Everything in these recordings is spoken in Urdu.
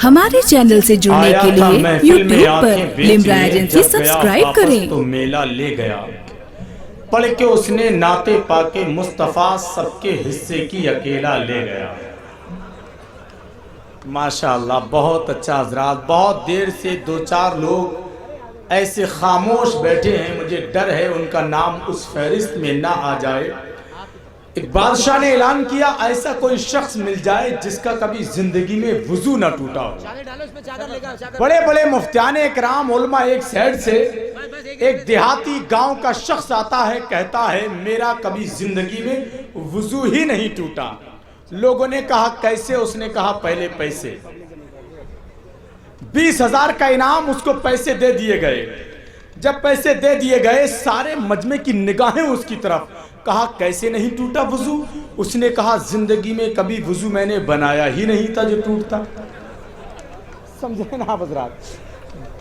ہمارے چینل سے جڑنے کے لیے یوٹیوب پر لمرا ایجنسی سبسکرائب کریں۔ تو میلہ لے گیا پڑھ کے اس نے نعت پاک مصطفیٰ سب کے حصے کی اکیلا لے گیا۔ ماشاءاللہ بہت اچھا حضرات، بہت دیر سے دو چار لوگ ایسے خاموش بیٹھے ہیں، مجھے ڈر ہے ان کا نام اس فہرست میں نہ آ جائے۔ ایک بادشاہ نے اعلان کیا ایسا کوئی شخص مل جائے جس کا کبھی زندگی میں وضو نہ ٹوٹا ہو۔ بڑے بڑے مفتیان اکرام علماء ایک سائیڈ سے، ایک دیہاتی گاؤں کا شخص آتا ہے، کہتا ہے میرا کبھی زندگی میں وضو ہی نہیں ٹوٹا۔ لوگوں نے کہا کیسے؟ اس نے کہا پہلے پیسے، 20,000 کا انعام، اس کو پیسے دے دیے گئے۔ جب پیسے دے دیے گئے سارے مجمع کی نگاہیں اس کی طرف، کہا کیسے نہیں ٹوٹا وضو؟ اس نے کہا زندگی میں کبھی وضو میں نے بنایا ہی نہیں تھا جو ٹوٹتا۔ سمجھے نا حضرات،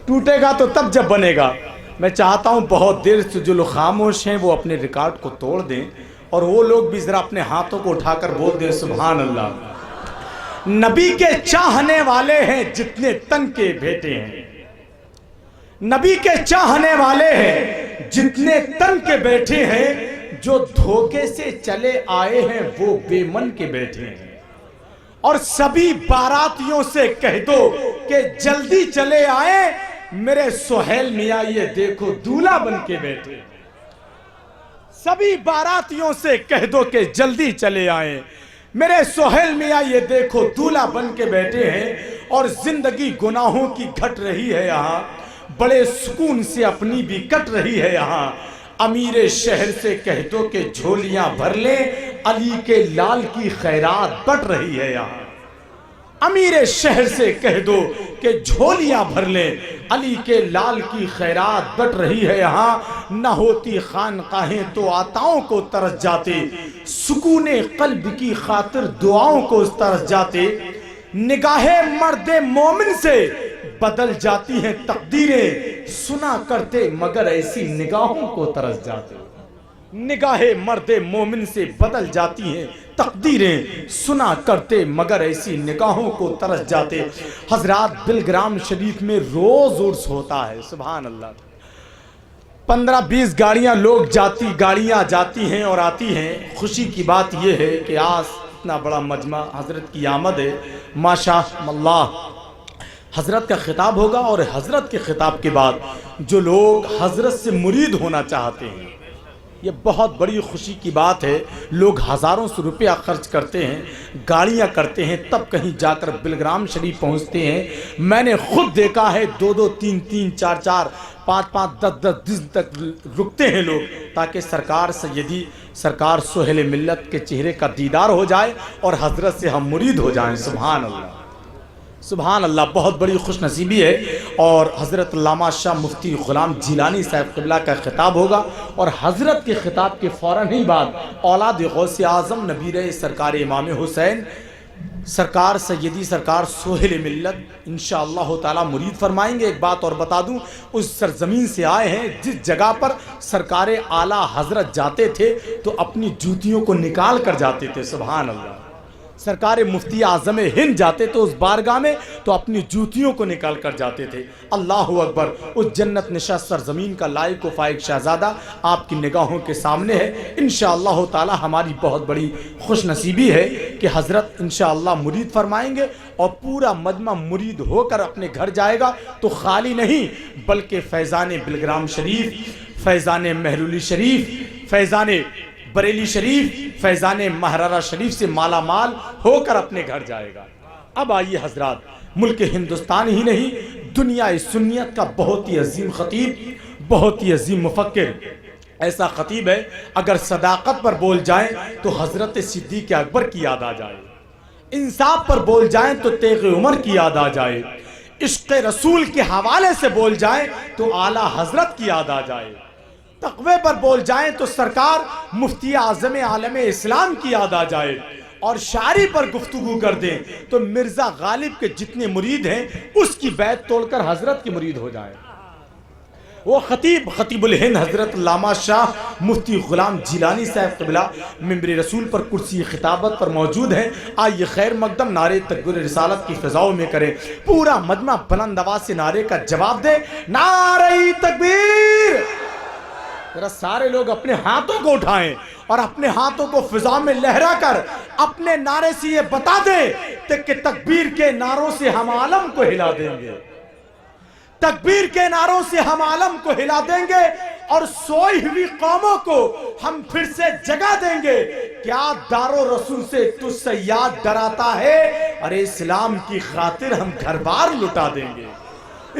ٹوٹے گا تو تب جب بنے گا۔ میں چاہتا ہوں بہت دیر سے جو لوگ خاموش ہیں وہ اپنے ریکارڈ کو توڑ دیں، اور وہ لوگ بھی ذرا اپنے ہاتھوں کو اٹھا کر بول دیں سبحان اللہ۔ نبی کے چاہنے والے ہیں جتنے تن کے بیٹے ہیں، نبی کے چاہنے والے ہیں جتنے تن کے بیٹھے ہیں، جو دھوکے سے چلے آئے ہیں وہ بے من کے بیٹھے ہیں۔ اور سبھی باراتیوں سے کہہ دو کہ جلدی چلے آئے، میرے سہیل میاں یہ دیکھو دولہا بن کے بیٹھے۔ سبھی باراتیوں سے کہہ دو کہ جلدی چلے آئیں، میرے سہیل میاں یہ دیکھو دولہا بن کے بیٹھے ہیں۔ اور زندگی گناہوں کی گھٹ رہی ہے یہاں، بڑے سکون سے اپنی بھی کٹ رہی ہے یہاں۔ امیر شہر سے کہہ دو کہ جھولیاں بھر لیں، علی کے لال کی خیرات بٹ رہی ہے یہاں۔ امیر شہر سے کہہ دو کہ جھولیاں بھر لیں، علی کے لال کی خیرات بٹ رہی ہے یہاں۔ نہ ہوتی خانقاہیں تو آتاؤں کو ترس جاتے، سکون قلب کی خاطر دعاؤں کو ترس جاتے۔ نگاہ مرد مومن سے بدل جاتی ہیں تقدیریں، سنا کرتے مگر ایسی نگاہوں کو ترس جاتے۔ نگاہ مرد مومن سے بدل جاتی ہیں تقدیریں، سنا کرتے مگر ایسی نگاہوں کو ترس جاتے۔ حضرات بلگرام شریف میں روز عرس ہوتا ہے، سبحان اللہ۔ 15-20 گاڑیاں گاڑیاں جاتی ہیں اور آتی ہیں۔ خوشی کی بات یہ ہے کہ آج اتنا بڑا مجمع، حضرت کی آمد ہے، ماشاء اللہ۔ حضرت کا خطاب ہوگا، اور حضرت کے خطاب کے بعد جو لوگ حضرت سے مرید ہونا چاہتے ہیں، یہ بہت بڑی خوشی کی بات ہے۔ لوگ ہزاروں سے روپیہ خرچ کرتے ہیں، گاڑیاں کرتے ہیں، تب کہیں جا کر بلگرام شریف پہنچتے ہیں۔ میں نے خود دیکھا ہے 2-2 3-3 4-4 5-5 10-10 دن تک رکتے ہیں لوگ، تاکہ سرکار سیدی سرکار سہیل ملت کے چہرے کا دیدار ہو جائے اور حضرت سے ہم مرید ہو جائیں۔ سبحان اللہ، سبحان اللہ، بہت بڑی خوش نصیبی ہے۔ اور حضرت علامہ شاہ مفتی غلام جیلانی صاحب قبلہ کا خطاب ہوگا، اور حضرت کے خطاب کے فوراً ہی بعد اولاد غوث اعظم نبی رہے سرکار امام حسین سرکار سیدی سرکار سہیل ملت انشاءاللہ تعالی مرید فرمائیں گے۔ ایک بات اور بتا دوں، اس سرزمین سے آئے ہیں جس جگہ پر سرکار اعلیٰ حضرت جاتے تھے تو اپنی جوتیوں کو نکال کر جاتے تھے، سبحان اللہ۔ سرکار مفتی اعظم ہند جاتے تو اس بارگاہ میں تو اپنی جوتیوں کو نکال کر جاتے تھے۔ اللہ اکبر، اس جنت نشست سرزمین کا لائق و فائق شہزادہ آپ کی نگاہوں کے سامنے ہے۔ انشاءاللہ تعالی ہماری بہت بڑی خوش نصیبی ہے کہ حضرت انشاءاللہ مرید فرمائیں گے، اور پورا مجمع مرید ہو کر اپنے گھر جائے گا، تو خالی نہیں بلکہ فیضان بلگرام شریف، فیضان مہرولی شریف، فیضان بریلی شریف، فیضان مہرارہ شریف سے مالا مال ہو کر اپنے گھر جائے گا۔ اب آئیے حضرات، ملک ہندوستان ہی نہیں، دنیا سنیت کا بہت ہی عظیم خطیب، بہت ہی عظیم مفکر، ایسا خطیب ہے اگر صداقت پر بول جائیں تو حضرت صدیق اکبر کی یاد آ جائے، انصاف پر بول جائیں تو تیغ عمر کی یاد آ جائے، عشق رسول کے حوالے سے بول جائیں تو اعلیٰ حضرت کی یاد آ جائے، تقوی پر بول جائیں تو سرکار مفتی اعظم عالم اسلام کی یاد آ جائے، اور شاعری پر گفتگو کر دیں تو مرزا غالب کے جتنے مرید ہیں اس کی بیعت توڑ کر حضرت کے مرید ہو جائیں۔ وہ خطیب الہند حضرت علامہ شاہ مفتی غلام جیلانی صاحب قبلہ منبر رسول پر کرسی خطابت پر موجود ہیں. آئیے خیر مقدم نعرے تکبیر رسالت کی فضاؤں میں کریں. پورا مجمع بلند آواز سے نعرے کا جواب دے. نعرہ تکبیر. ذرا سارے لوگ اپنے ہاتھوں کو اٹھائیں اور اپنے ہاتھوں کو فضا میں لہرا کر اپنے نعرے سے یہ بتا دیں کہ تکبیر کے نعروں سے ہم عالم کو ہلا دیں گے. تکبیر کے نعروں سے ہم عالم کو ہلا دیں گے اور سوئی ہوئی قوموں کو ہم پھر سے جگا دیں گے. کیا دار و رسول سے تجھ سے یاد ڈراتا ہے؟ ارے اسلام کی خاطر ہم گھر بار لٹا دیں گے.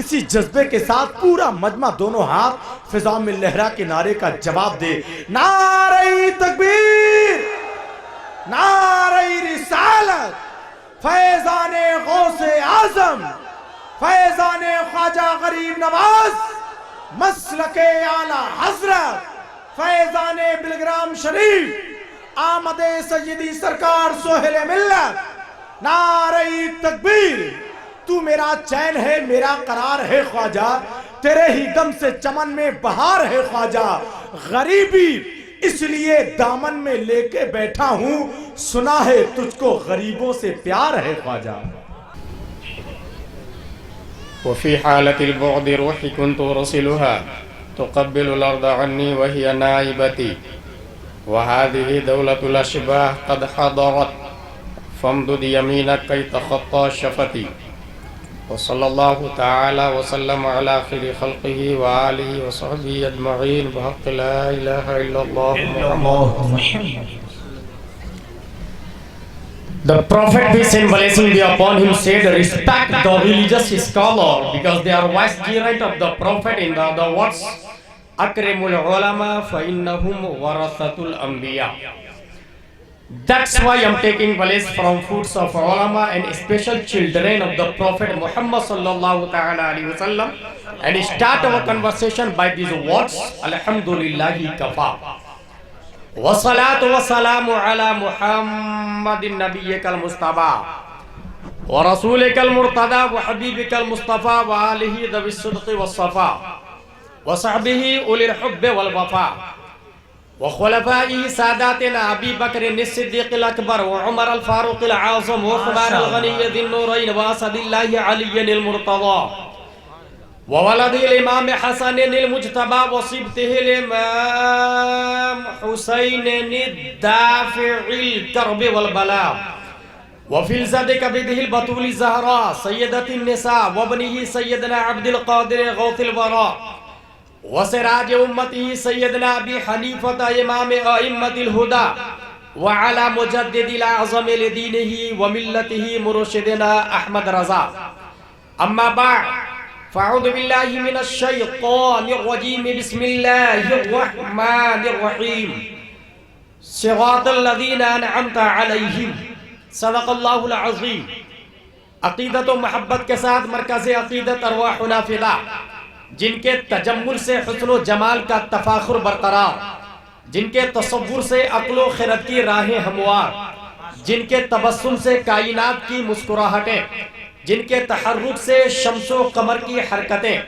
اسی جذبے کے ساتھ پورا مجمع دونوں ہاتھ فضا میں لہرا کے نعرے کا جواب دے. نعرہ تکبیر، نعرہ رسالت، فیضان غوث اعظم، فیضان خواجہ غریب نواز، مسلک اعلیٰ حضرت، فیضان بلگرام شریف، آمد سیدی سرکار سہیل ملت. نعرہ تکبیر. تو میرا چین ہے، میرا قرار ہے خواجہ، تیرے ہی دم سے چمن میں بہار ہے خواجہ. غریبی اس لیے دامن میں لے کے بیٹھا ہوں، سنا ہے تجھ کو غریبوں سے پیار ہے خواجہ. وفي حالة البعد روحي كنت أرسلها تقبل الأرض عني وهي نائبتي، وهذه دولة الأشباه قد حضرت فامدد يمينك كي تخطى شفتي. وصلى الله تعالى وسلم على خير خلقه وآله وصحبه أجمعين بحق لا إله إلا الله محمد. The Prophet, peace and blessing be upon him, said, respect the religious scholar because they are vicegerent of the Prophet. In the other words, Akrimul ulama fa innahum warathatul anbiya. That's why I'm taking place from foods of ulama and special children of the Prophet Muhammad sallallahu ta'ala alayhi wa sallam, and start our conversation by these words, Alhamdulillahi kafa. وَالصَّلَاةُ وَالسَّلَامُ عَلَى مُحَمَّدٍ نَبِيِّكَ الْمُصْطَفَى وَرَسُولِكَ الْمُرْتَضَى وَحَبِيبِكَ الْمُصْطَفَى وَآلِهِ ذَوِي الصِّدْقِ وَالصَّفَاءِ وَصَحْبِهِ أُولِي الْحُبِّ وَالْوَفَاءِ وخلفائه ساداتنا أبي بكر الصديق الأكبر وعمر الفاروق العاظم وعثمان الغني ذي النورين وأسد الله علي المرتضى وولد الإمام حسن المجتبى وصبته الإمام حسين الدافع الكرب والبلاء وفلزة كبده البطول الزهراء سيدة النساء وابنه سيدنا عبد القادر غوث الوراء وسراج أمته سيدنا أبي حنيفة إمام أئمة الهدى وعلى مجدد الأعظم لدينه وملته مرشدنا أحمد رضا. أما بعد، فأعوذ بالله من الشيطان الرجيم. بسم الله الرحمن الرحيم. صراط الذين أنعمت عليهم. صدق اللہ العظیم. عقیدت و محبت کے ساتھ مرکز عقیدت ارواح نافذہ، جن کے تجمل سے حسن و جمال کا تفاخر برقرار، جن کے تصور سے عقل و خرد کی راہیں ہموار، جن کے تبسم سے کائنات کی مسکراہٹیں، جن کے تحرک سے شمس و قمر کی حرکتیں،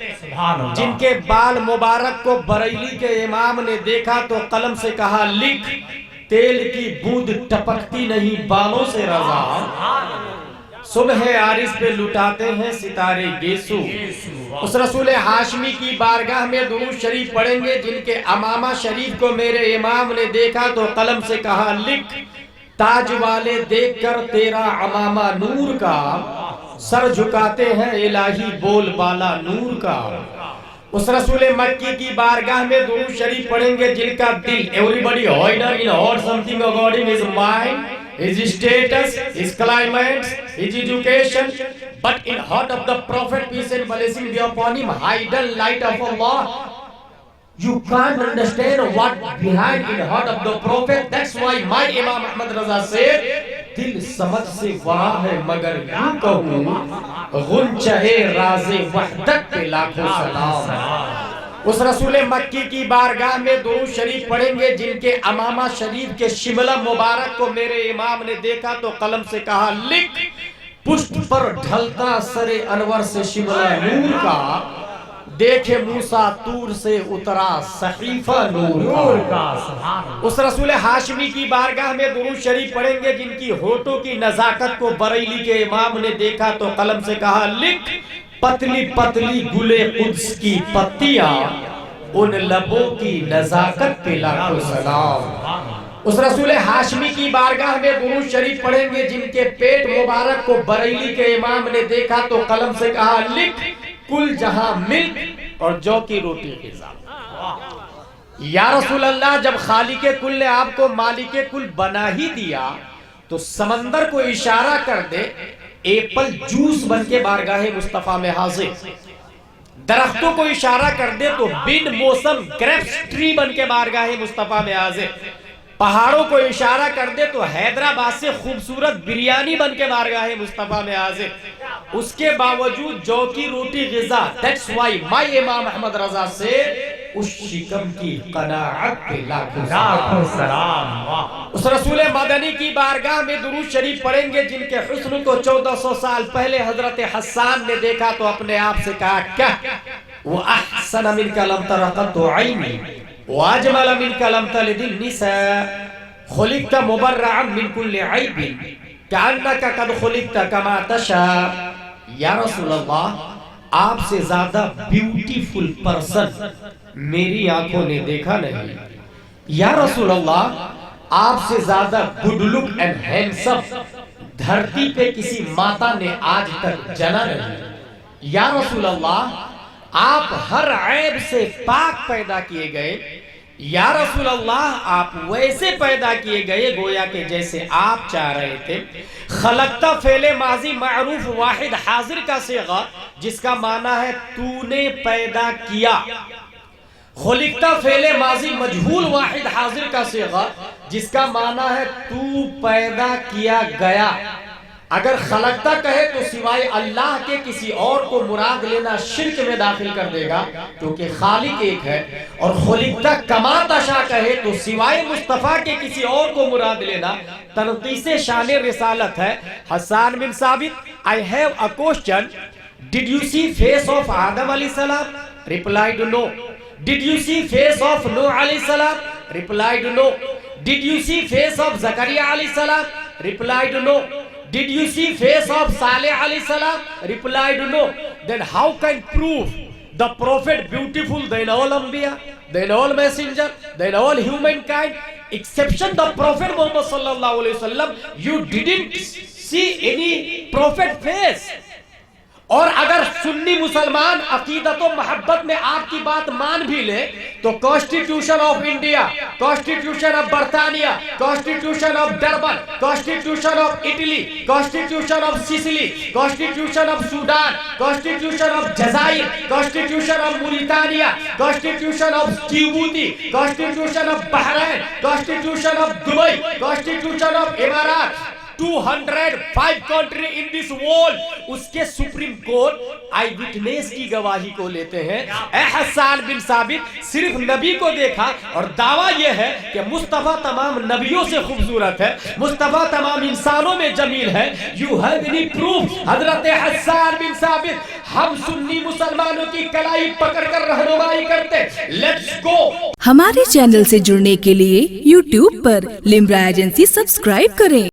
جن کے بال مبارک کو بریلی کے امام نے دیکھا تو قلم سے کہا لکھ، تیل کی بوند ٹپکتی نہیں بالوں سے رضا. صبح عارض پہ لٹاتے ہیں ستارے گیسو. اس رسول ہاشمی کی بارگاہ میں درود شریف پڑھیں گے جن کے امامہ شریف کو میرے امام نے دیکھا تو قلم سے کہا لکھ، تاج والے دیکھ کر تیرا امامہ نور کا، سر جھکاتے ہیں الہی بول بالا نور کا. اس رسول مکی کی بارگاہ میں درود شریف پڑھیں گے جن کا دل everybody heard something regarding his mind, his status, his climate, his education, but in heart of the Prophet, peace and blessing be upon him, hidden light of Allah. You can't understand what behind in heart of the Prophet. That's why my Imam Ahmad Raza said, دل سمجھ سے ورا ہے مگر یوں کہوں غنچہ راز وحدت پہ لاکھوں سلام. اس رسول مکی کی بارگاہ میں درود شریف پڑھیں گے جن کے امامہ شریف کے شملہ مبارک کو میرے امام نے دیکھا تو قلم سے کہا لکھ، پشت پر ڈھلتا سر انور سے شملہ نور کا، دیکھے موسیٰ طور سے اترا صحیفہ نور کا. اس رسول ہاشمی کی بارگاہ میں درود شریف پڑھیں گے جن کی ہونٹوں کی نزاکت کو بریلی کے امام نے دیکھا تو قلم سے کہا لکھ پتلی پتلی گلے قدس کی پتیاں ان لبوں کی نزاکت پہ لاکھوں سلام. اس رسول ہاشمی کی بارگاہ میں درود شریف پڑھیں گے جن کے پیٹ مبارک کو بریلی کے امام نے دیکھا تو قلم سے کہا لکھ کل جہاں ملک اور جو کی روٹی غذا. یا رسول اللہ جب خالق کل نے آپ کو مالک کل بنا ہی دیا تو سمندر کو اشارہ کر دے ایپل جوس بن کے بارگاہ مصطفیٰ میں حاضر. درختوں کو اشارہ کر دے تو بن موسم گریپس ٹری بن کے بارگاہ مصطفیٰ میں حاضر. پہاڑوں کو اشارہ کر دے تو حیدرآباد سے خوبصورت بریانی بن کے بارگاہ مصطفیٰ میں حاضر. اس کے باوجود جو کی روٹی غذا. That's why my امام احمد رضا سے اس شکم کی قناعت پہ لاکھوں سلام. اس رسول مدنی کی بارگاہ میں درود شریف پڑھیں گے جن کے حسن کو 1400 سال پہلے حضرت حسان نے دیکھا تو اپنے آپ سے کہا کیا وَأَحْسَنَ مِنْكَ لَمْ تَرَ قَطُّ عَيْنِي وَأَجْمَلَ مِنْكَ لَمْ تَلِدِ النِّسَاءُ خُلِقْتَ مُبَرَّعًا مِنْ كُلِّ عَيْبٍ كَأَنَّكَ قَدْ خُلِقْتَ كَمَا تَشَاءُ. یا رسول اللہ آپ سے زیادہ بیوٹیفل پرسن میری آنکھوں نے دیکھا نہیں. یا رسول اللہ آپ سے زیادہ گڈ لک اینڈ ہینڈسم دھرتی پہ کسی ماتا نے آج تک جنا نہیں. یا رسول اللہ آپ ہر عیب سے پاک پیدا کیے گئے. یا رسول اللہ آپ ویسے پیدا کیے گئے گویا کہ جیسے آپ چاہ رہے تھے. خلقتا فعل ماضی معروف واحد حاضر کا صیغہ جس کا معنی ہے تو نے پیدا کیا. خلقتا فعل ماضی مجہول واحد حاضر کا صیغہ جس کا معنی ہے تو پیدا کیا گیا. اگر خلقتا کہے تو سوائے اللہ کے کسی اور کو مراد لینا شرک میں داخل کر دے گا کیونکہ خالق ایک ہے. اور خلقتا کما تشاء کہے تو سوائے مصطفیٰ کے کسی اور کو مراد لینا تنقیص شان رسالت ہے. حسان بن ثابت I have a question. Did you see face of Adam علیہ السلام? Replied no. Did you see face of Nuh علیہ السلام? Replied no. Did you see face of Zakaria علیہ السلام? Replied no. Did you see face of Saleh alayhi salam? Replied no. Then how can prove the prophet beautiful than all Anbiya, than all messenger, than all humankind? Exception the Prophet Muhammad sallallahu alayhi wasallam. You didn't see any prophet face. اور اگر سنی مسلمان عقیدت و محبت میں آپ کی بات مان بھی لے تو constitution of India, constitution of برطانیہ, constitution of Durban, constitution of Italy, constitution of Sicily, constitution of Sudan, constitution of جزائر, constitution of Mauritania, constitution of Djibouti, constitution of Bahrain, constitution of Dubai, constitution of امارات, 205 country in this world اس کے سپریم کورٹ آئی وٹنس کی گواہی کو لیتے ہیں. اے حسان بن ثابت صرف نبی کو دیکھا اور دعویٰ یہ ہے کہ مصطفیٰ تمام نبیوں سے خوبصورت ہے, مصطفیٰ تمام انسانوں میں جمیل ہے. You have any proof؟ حضرت حسان بن ثابت ہم سنی مسلمانوں کی کلائی پکڑ کر رہنمائی کرتے. Let's go. ہمارے چینل سے جڑنے کے لیے YouTube پر لمرا ایجنسی سبسکرائب کریں.